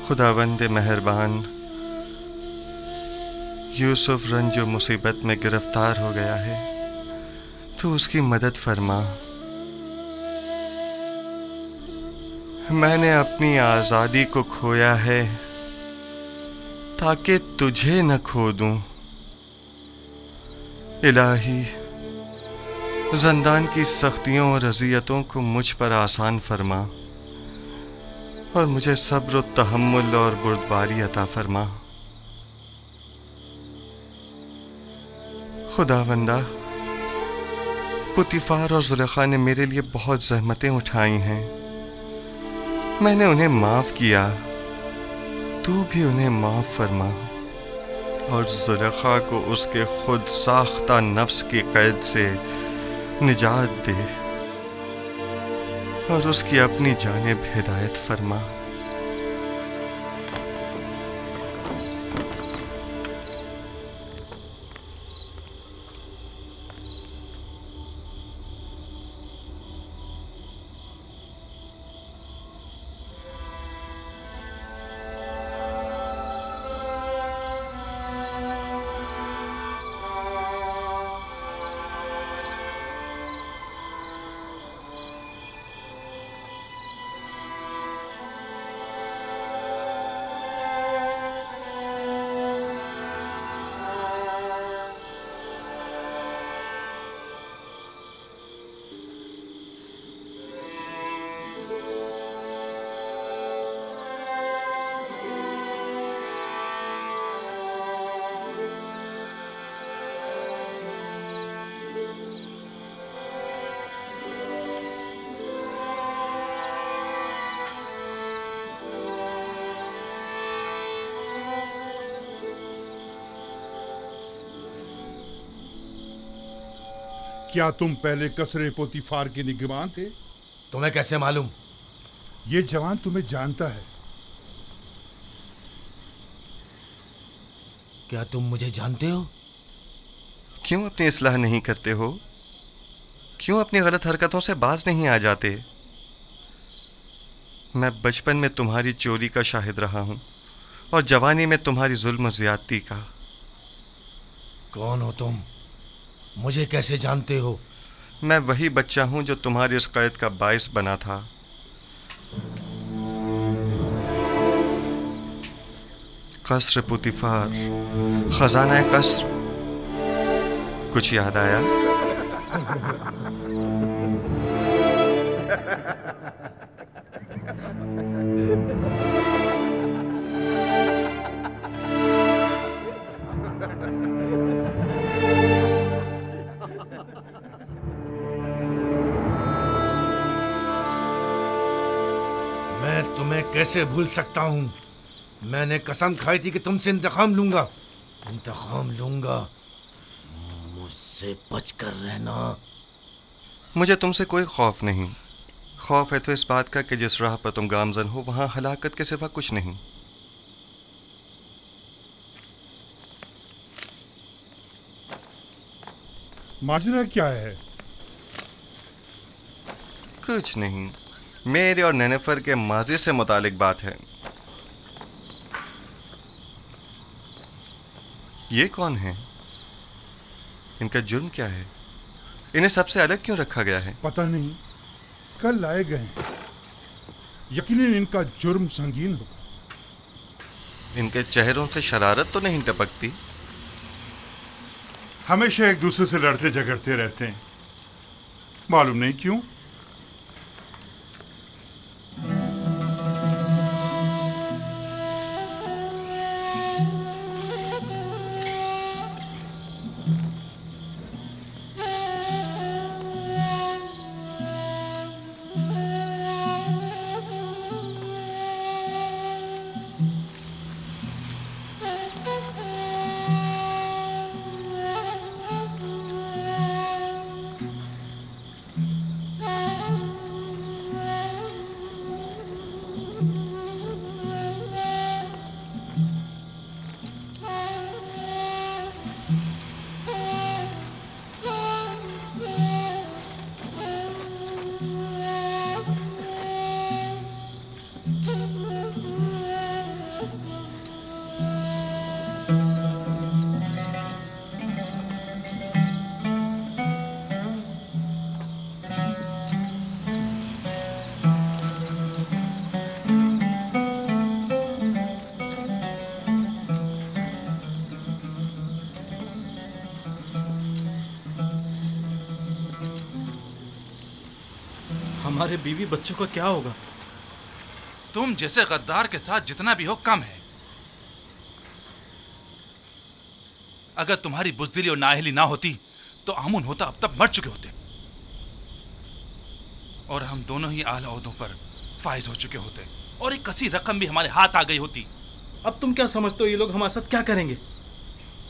खुदावंद मेहरबान, यूसुफ रंजो मुसीबत में गिरफ्तार हो गया है, तो उसकी मदद फरमा। मैंने अपनी आज़ादी को खोया है ताकि तुझे न खो दूं। इलाही, ज़ंदान की सख्तियों और अज़ियतों को मुझ पर आसान फरमा और मुझे सब्र, तहम्मुल और बुर्दबारी अता फरमा। खुदावंदा, पुतीफार और ज़ुलेखा ने मेरे लिए बहुत ज़हमतें उठाई हैं। मैंने उन्हें माफ़ किया, तू भी उन्हें माफ़ फरमा और ज़ुलेखा को उसके खुद साख्ता नफ्स की कैद से निजात दे और उसकी अपनी जानिब हिदायत फरमा। क्या तुम पहले कसरे पोतीफार के निगरान थे? तुम्हें कैसे मालूम? ये जवान तुम्हें जानता है। क्या तुम मुझे जानते हो? क्यों अपनी इस्लाह नहीं करते हो? क्यों अपनी गलत हरकतों से बाज नहीं आ जाते? मैं बचपन में तुम्हारी चोरी का शाहिद रहा हूं और जवानी में तुम्हारी जुल्म और ज्यादती का। कौन हो तुम? मुझे कैसे जानते हो? मैं वही बच्चा हूं जो तुम्हारी इस कैद का बाइस बना था। कसर पुतीफार, खजाना कसर, कुछ याद आया? मैं तुम्हें कैसे भूल सकता हूं? मैंने कसम खाई थी कि तुमसे इंतकाम लूंगा। इंतकाम लूंगा। मुझसे बचकर रहना। मुझे तुमसे कोई खौफ नहीं। खौफ है तो इस बात का कि जिस राह पर तुम गामजन हो वहां हलाकत के सिवा कुछ नहीं। माजरा क्या है? कुछ नहीं, मेरे और नेनेफर के माजी से मुतालिक बात है। ये कौन है? इनका जुर्म क्या है? इन्हें सबसे अलग क्यों रखा गया है? पता नहीं, कल लाए गए हैं। यकीनन इनका जुर्म संगीन होगा। इनके चेहरों से शरारत तो नहीं टपकती? हमेशा एक दूसरे से लड़ते झगड़ते रहते हैं, मालूम नहीं क्यों। हमारे बीवी बच्चों का क्या होगा? तुम जैसे गद्दार के साथ जितना भी हो कम है। अगर तुम्हारी बुज़दिली और नाअहली ना होती तो आमुन होता अब तक मर चुके होते और हम दोनों ही आला ओहदों पर फाइज हो चुके होते और एक कसी रकम भी हमारे हाथ आ गई होती। अब तुम क्या समझते हो ये लोग हमारे साथ क्या करेंगे?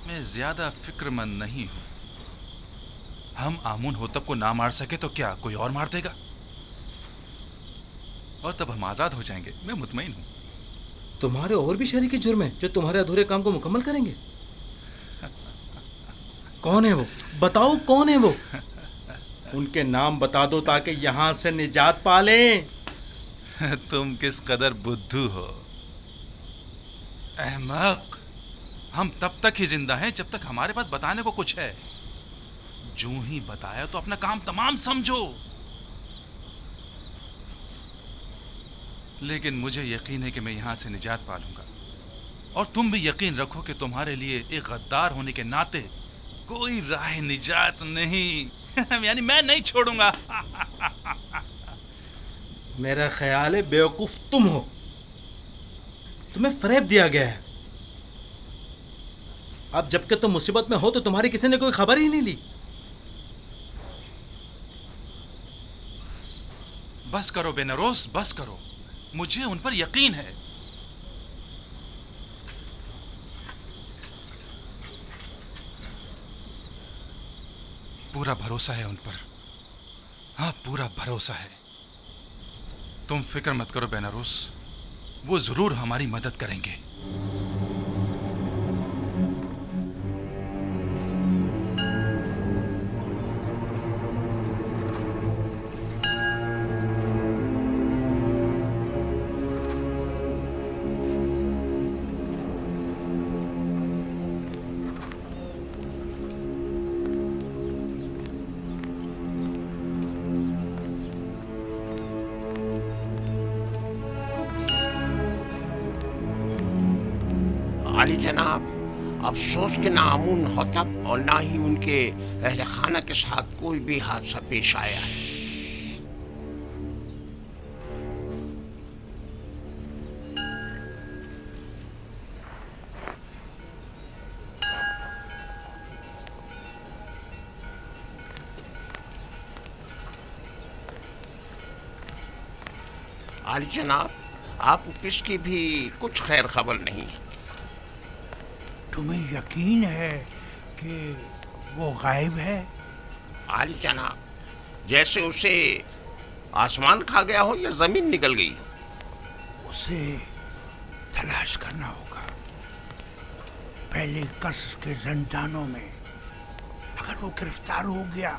मैं ज्यादा फिक्रमंद नहीं हूं। हम आमुन होतब को ना मार सके तो क्या कोई और मार देगा और तब हम आजाद हो जाएंगे। मैं मुतमईन हूं। तुम्हारे और भी शरीके जुर्म हैं जो तुम्हारे अधूरे काम को मुकम्मल करेंगे। कौन है वो? बताओ कौन है वो? उनके नाम बता दो ताकि यहां से निजात पा लें। तुम किस कदर बुद्धू हो अहमक। हम तब तक ही जिंदा हैं जब तक हमारे पास बताने को कुछ है। जो ही बताया तो अपना काम तमाम समझो। लेकिन मुझे यकीन है कि मैं यहां से निजात पा लूंगा और तुम भी यकीन रखो कि तुम्हारे लिए एक गद्दार होने के नाते कोई राह निजात नहीं यानी मैं नहीं छोड़ूंगा। मेरा ख्याल है बेवकूफ तुम हो। तुम्हें फरेब दिया गया है। अब जबकि तुम मुसीबत में हो तो तुम्हारी किसी ने कोई खबर ही नहीं ली। बस करो बेनरोस, बस करो। मुझे उन पर यकीन है। पूरा भरोसा है उन पर। हाँ, पूरा भरोसा है। तुम फिक्र मत करो बेनारोस, वो जरूर हमारी मदद करेंगे। आली जनाब, अफसोस के ना आमुन होतब और ना ही उनके अहले खाना के साथ कोई भी हादसा पेश आया है। आली जनाब, आपको किसकी भी कुछ खैर खबर नहीं है। तुम्हें यकीन है कि वो गायब है? आली जनाब, जैसे उसे आसमान खा गया हो या जमीन निकल गई हो। उसे तलाश करना होगा। पहले कसर के जंजानों में अगर वो गिरफ्तार हो गया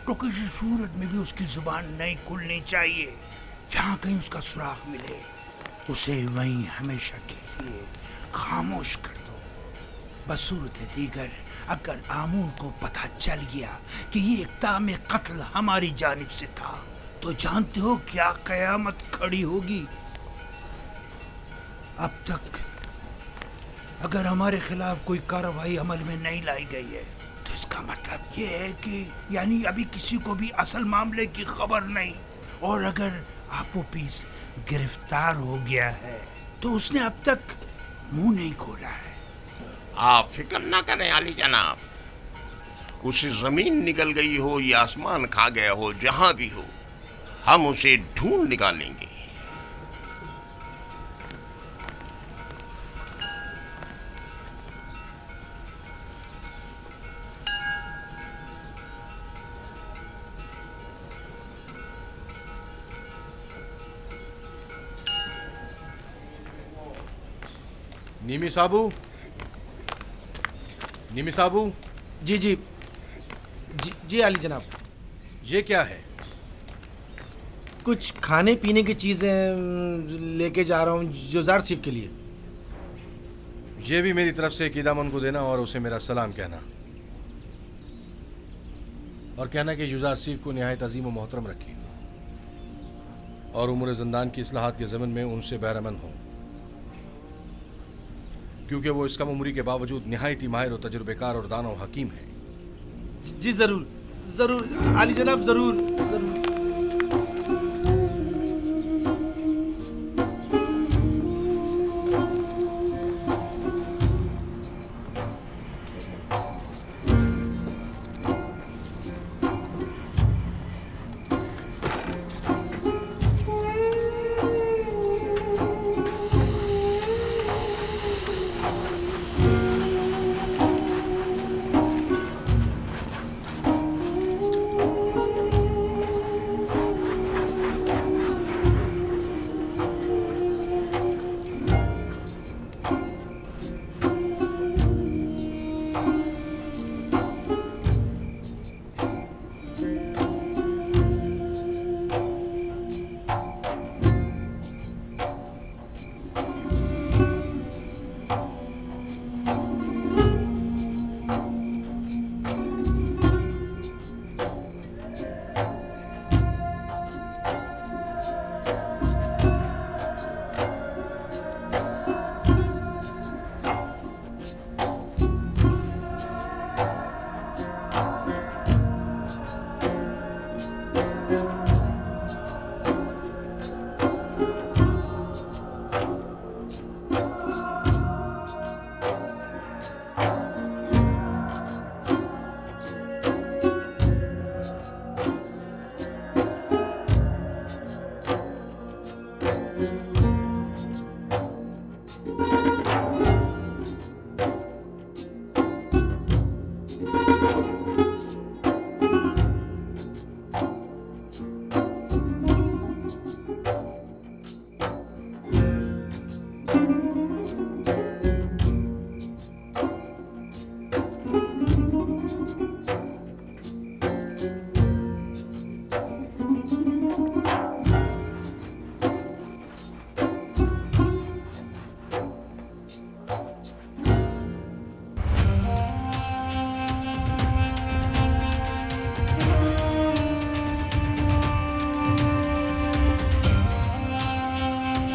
तो किसी सूरत में भी उसकी जुबान नहीं खुलनी चाहिए। जहाँ कहीं उसका सुराग मिले उसे वहीं हमेशा के लिए खामोश कर दो। बसूरत दीगर अगर आमून को पता चल गया कि ये इक़दाम कत्ल हमारी जानिब से था तो जानते हो क्या कयामत खड़ी होगी। अब तक अगर हमारे खिलाफ कोई कार्रवाई अमल में नहीं लाई गई है तो इसका मतलब ये है कि यानी अभी किसी को भी असल मामले की खबर नहीं। और अगर आपो पीस गिरफ्तार हो गया है तो उसने अब तक मुंह नहीं खोला है। आप फिक्र ना करें आली जनाब, उसे जमीन निकल गई हो या आसमान खा गया हो, जहां भी हो हम उसे ढूंढ निकालेंगे। नीमी साबू, नीमी साबू। जी जी जी जी आली जनाब। ये क्या है? कुछ खाने पीने की चीज़ें लेके जा रहा हूँ जुजार सिफ के लिए। ये भी मेरी तरफ से कीदामन को देना और उसे मेरा सलाम कहना और कहना कि युजार सिफ को निहायत अजीम व मोहतरम रखी और उम्र ज़िंदान की इस्लाहात के ज़मन में उनसे बैरमन हो, क्योंकि वो इस कम उम्री के बावजूद निहायत ही माहिर और तजुर्बेकार और दाना और हकीम है। जी ज़रूर ज़रूर आली जनाब, ज़रूर ज़रूर।